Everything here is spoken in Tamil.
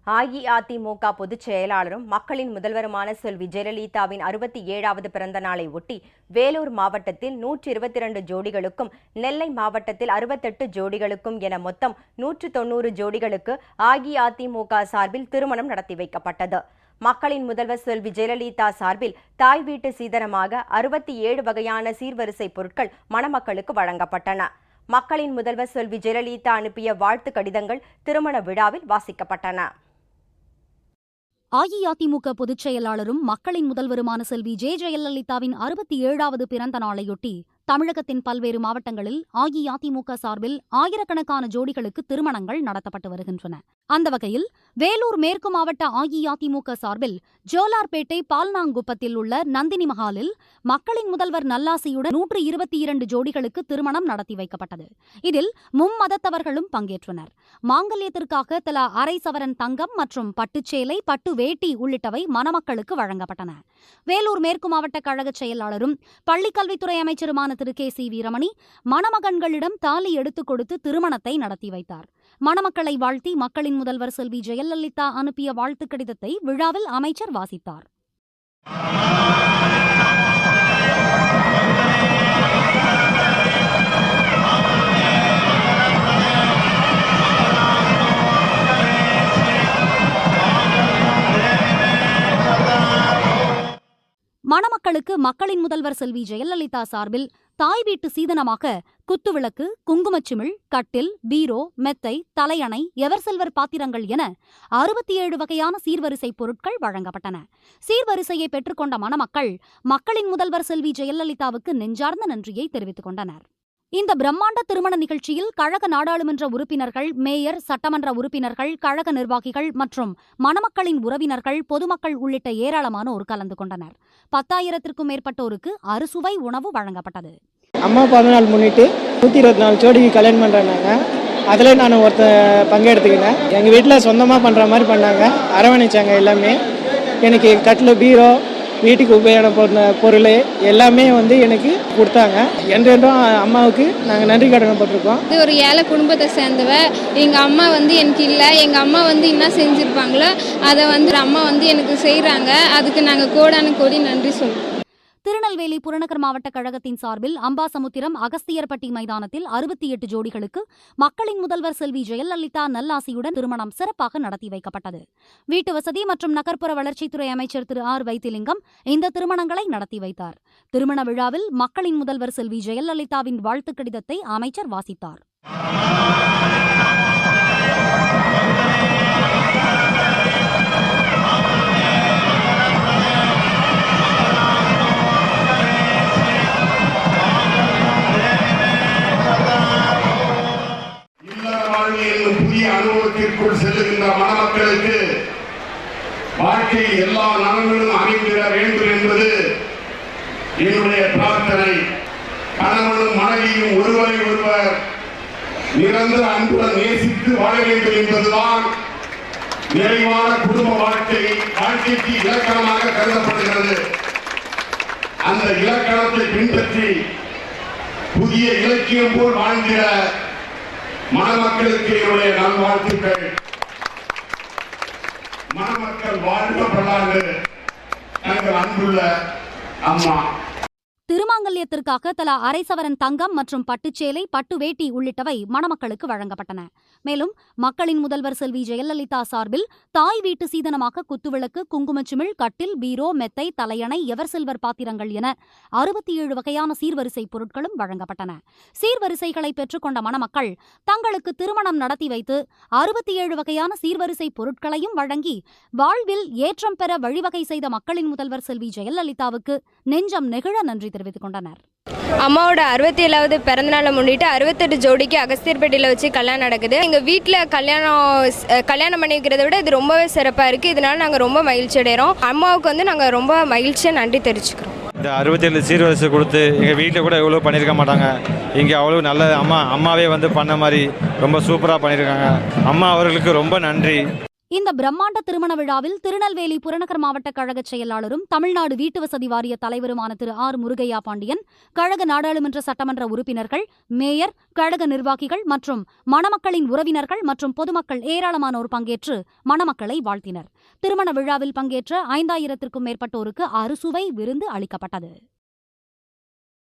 அஇஅதிமுக பொதுச் செயலாளரும் மக்களின் முதல்வருமான செல்வி ஜெயலலிதாவின் 67வது பிறந்த நாளை ஒட்டி வேலூர் மாவட்டத்தில் 122 ஜோடிகளுக்கும், நெல்லை மாவட்டத்தில் 68 ஜோடிகளுக்கும் என மொத்தம் 190 ஜோடிகளுக்கு அஇஅதிமுக சார்பில் திருமணம் நடத்தி வைக்கப்பட்டது. மக்களின் முதல்வர் செல்வி ஜெயலலிதா சார்பில் தாய் வீட்டு சீதனமாக 67 வகையான சீர்வரிசை பொருட்கள் மணமக்களுக்கு வழங்கப்பட்டன. மக்களின் முதல்வர் செல்வி ஜெயலலிதா அனுப்பிய வாழ்த்து கடிதங்கள் திருமண விழாவில் வாசிக்கப்பட்டன. அஇஅதிமுக பொதுச் செயலாளரும் மக்களின் முதல்வருமான செல்வி ஜெயலலிதாவின் 67வது பிறந்த நாளையொட்டி தமிழகத்தின் பல்வேறு மாவட்டங்களில் அஇஅதிமுக சார்பில் ஆயிரக்கணக்கான ஜோடிகளுக்கு திருமணங்கள் நடத்தப்பட்டு வருகின்றன. அந்த வகையில் வேலூர் மேற்கு மாவட்ட அஇஅதிமுக சார்பில் ஜோலார்பேட்டை பால்நாங்குப்பத்தில் உள்ள நந்தினி மஹாலில் மக்களின் முதல்வர் நல்லாசியுடன் 122 ஜோடிகளுக்கு திருமணம் நடத்தி வைக்கப்பட்டது. இதில் மும்மதத்தவர்களும் பங்கேற்றனர். மாங்கல்யத்திற்காக தலா அரை சவரன் தங்கம் மற்றும் பட்டுச்சேலை, பட்டு வேட்டி உள்ளிட்டவை மணமக்களுக்கு வழங்கப்பட்டன. வேலூர் மேற்கு மாவட்ட கழக செயலாளரும் பள்ளிக்கல்வித்துறை அமைச்சருமான திரு கே.சி. வீரமணி மணமகன்களிடம் தாலி எடுத்துக் கொடுத்து திருமணத்தை நடத்தி வைத்தார். மணமக்களை வாழ்த்தி மக்களின் முதல்வர் செல்வி ஜெயலலிதா அனுப்பிய வாழ்த்து கடிதத்தை விழாவில் அமைச்சர் வாசித்தார். மணமக்களுக்கு மக்களின் முதல்வர் செல்வி ஜெயலலிதா சார்பில் தாய் வீட்டு சீதனமாக குத்துவிளக்கு, குங்குமச்சிமிழ், கட்டில், பீரோ, மெத்தை, தலையணை, எவர்சில்வர் பாத்திரங்கள் என 67 வகையான சீர்வரிசை பொருட்கள் வழங்கப்பட்டன. சீர்வரிசையை பெற்றுக்கொண்ட மணமக்கள் மக்களின் முதல்வர் செல்வி ஜெயலலிதாவுக்கு நெஞ்சார்ந்த நன்றியை தெரிவித்துக் கொண்டனர். இந்த பிரம்மாண்ட திருமண நிகழ்ச்சியில் கழக நாடாளுமன்ற உறுப்பினர்கள், மேயர், சட்டமன்ற உறுப்பினர்கள், கழக நிர்வாகிகள் மற்றும் மணமக்களின் உறவினர்கள், பொதுமக்கள் உள்ளிட்ட ஏராளமானோர் கலந்து கொண்டனர். 10,000க்கும் மேற்பட்டோருக்கு அறுசுவை உணவு வழங்கப்பட்டது. அம்மா பிறந்த நாள் முன்னிட்டு 124 ஜோடிக்கு கல்யாணம் பண்ணுறாங்க. அதில் நான் பங்கெடுத்துக்கினேன். எங்கள் வீட்டில் சொந்தமாக பண்ணுற மாதிரி பண்ணாங்க, அரவணைச்சாங்க. எல்லாமே எனக்கு கட்டில், பீரோ, வீட்டுக்கு உபயோகமான பொருள் எல்லாமே எனக்கு கொடுத்தாங்க. என்றென்றும் அம்மாவுக்கு நாங்கள் நன்றி கடமைப்பட்டிருக்கோம். இது ஒரு ஏழை குடும்பத்தை சேர்ந்தவ. எங்கள் அம்மா எனக்கு இல்லை. எங்கள் அம்மா என்ன செஞ்சுருப்பாங்களோ அதை அம்மா எனக்கு செய்கிறாங்க. அதுக்கு நாங்கள் கோடான கோடி நன்றி சொல்லுவோம். திருநெல்வேலி புறநகர் மாவட்ட கழகத்தின் சார்பில் அம்பாசமுத்திரம் அகஸ்தியர்பட்டி மைதானத்தில் 68 ஜோடிகளுக்கு மக்களின் முதல்வர் செல்வி ஜெயலலிதா நல்லாசியுடன் திருமணம் சிறப்பாக நடத்தி வைக்கப்பட்டது. வீட்டு வசதி மற்றும் நகர்ப்புற வளர்ச்சித்துறை அமைச்சர் திரு ஆர். வைத்திலிங்கம் இந்த திருமணங்களை நடத்தி வைத்தார். திருமண விழாவில் மக்களின் முதல்வர் செல்வி ஜெயலலிதாவின் வாழ்த்து கடிதத்தை அமைச்சர் வாசித்தார். புதிய அனுபவத்திற்குள் செல்லுகின்ற மணமக்களுக்கு வாழ்க்கையில் எல்லா நலன்களும் அமைந்திட வேண்டும் என்பது என்னுடைய பிரார்த்தனை. கணவனும் மனைவியும் ஒருவரை ஒருவர் நிரந்தர அன்புடன் நேசித்து வாழ வேண்டும் என்பதுதான் நிறைவான குடும்ப வாழ்க்கைக்கு இலக்கணமாக கருதப்படுகிறது. அந்த இலக்கணத்தை பின்பற்றி புதிய இலக்கியம் போல் வாழ்ந்திட மணமக்களுக்கு என்னுடைய நல்வாழ்த்துக்கள். மணமக்கள் வாழ்க பல்லாண்டு. எங்கள் அன்புள்ள அம்மா. திருமாங்கல்யத்திற்காக தலா அரை சவரன் தங்கம் மற்றும் பட்டுச்சேலை, பட்டு வேட்டி உள்ளிட்டவை மணமக்களுக்கு வழங்கப்பட்டன. மேலும் மக்களின் முதல்வர் செல்வி ஜெயலலிதா சார்பில் தாய் வீட்டு சீதனமாக குத்துவிளக்கு, குங்குமச்சிமிழ், கட்டில், பீரோ, மெத்தை, தலையணை, எவர்சில்வர் பாத்திரங்கள் என 67 வகையான சீர்வரிசை பொருட்களும் வழங்கப்பட்டன. சீர்வரிசைகளை பெற்றுக்கொண்ட மணமக்கள் தங்களுக்கு திருமணம் நடத்தி வைத்து 67 வகையான சீர்வரிசை பொருட்களையும் வழங்கி வாழ்வில் ஏற்றம் பெற வழிவகை செய்த மக்களின் முதல்வர் செல்வி ஜெயலலிதாவுக்கு நெஞ்சம் நெகிழ நன்றி தெரிவித்துக் கொண்டனர். அம்மாவோட 67வது பிறந்தநாளை முன்னிட்டு 68 ஜோடிக்கு அகஸ்தியர்பேட்டையில் வச்சு கல்யாணம் நடக்குது. எங்கள் வீட்டில் கல்யாணம் பண்ணி வைக்கிறத விட இது ரொம்பவே சிறப்பாக இருக்குது. இதனால நாங்கள் ரொம்ப மகிழ்ச்சி அடைகிறோம். அம்மாவுக்கு நாங்கள் ரொம்ப மகிழ்ச்சியாக நன்றி தெரிவிச்சுக்கிறோம். இந்த 67 சீர்வரிசை கொடுத்து எங்கள் வீட்டில் கூட எவ்வளோ பண்ணியிருக்க மாட்டாங்க. இங்கே அவ்வளோ நல்ல அம்மாவே பண்ண மாதிரி ரொம்ப சூப்பராக பண்ணியிருக்காங்க. அம்மா அவர்களுக்கு ரொம்ப நன்றி. இந்த பிரம்மாண்ட திருமண விழாவில் திருநெல்வேலி புறநகர் மாவட்ட கழக செயலாளரும் தமிழ்நாடு வீட்டுவசதி வாரிய தலைவருமான திரு ஆர் முருகையா பாண்டியன், கழக நாடாளுமன்ற சட்டமன்ற உறுப்பினர்கள், மேயர், கழக நிர்வாகிகள் மற்றும் மணமக்களின் உறவினர்கள் மற்றும் பொதுமக்கள் ஏராளமானோர் பங்கேற்று மணமக்களை வாழ்த்தினர். திருமண விழாவில் பங்கேற்ற 5000க்கும் மேற்பட்டோருக்கு அறுசுவை விருந்து அளிக்கப்பட்டது.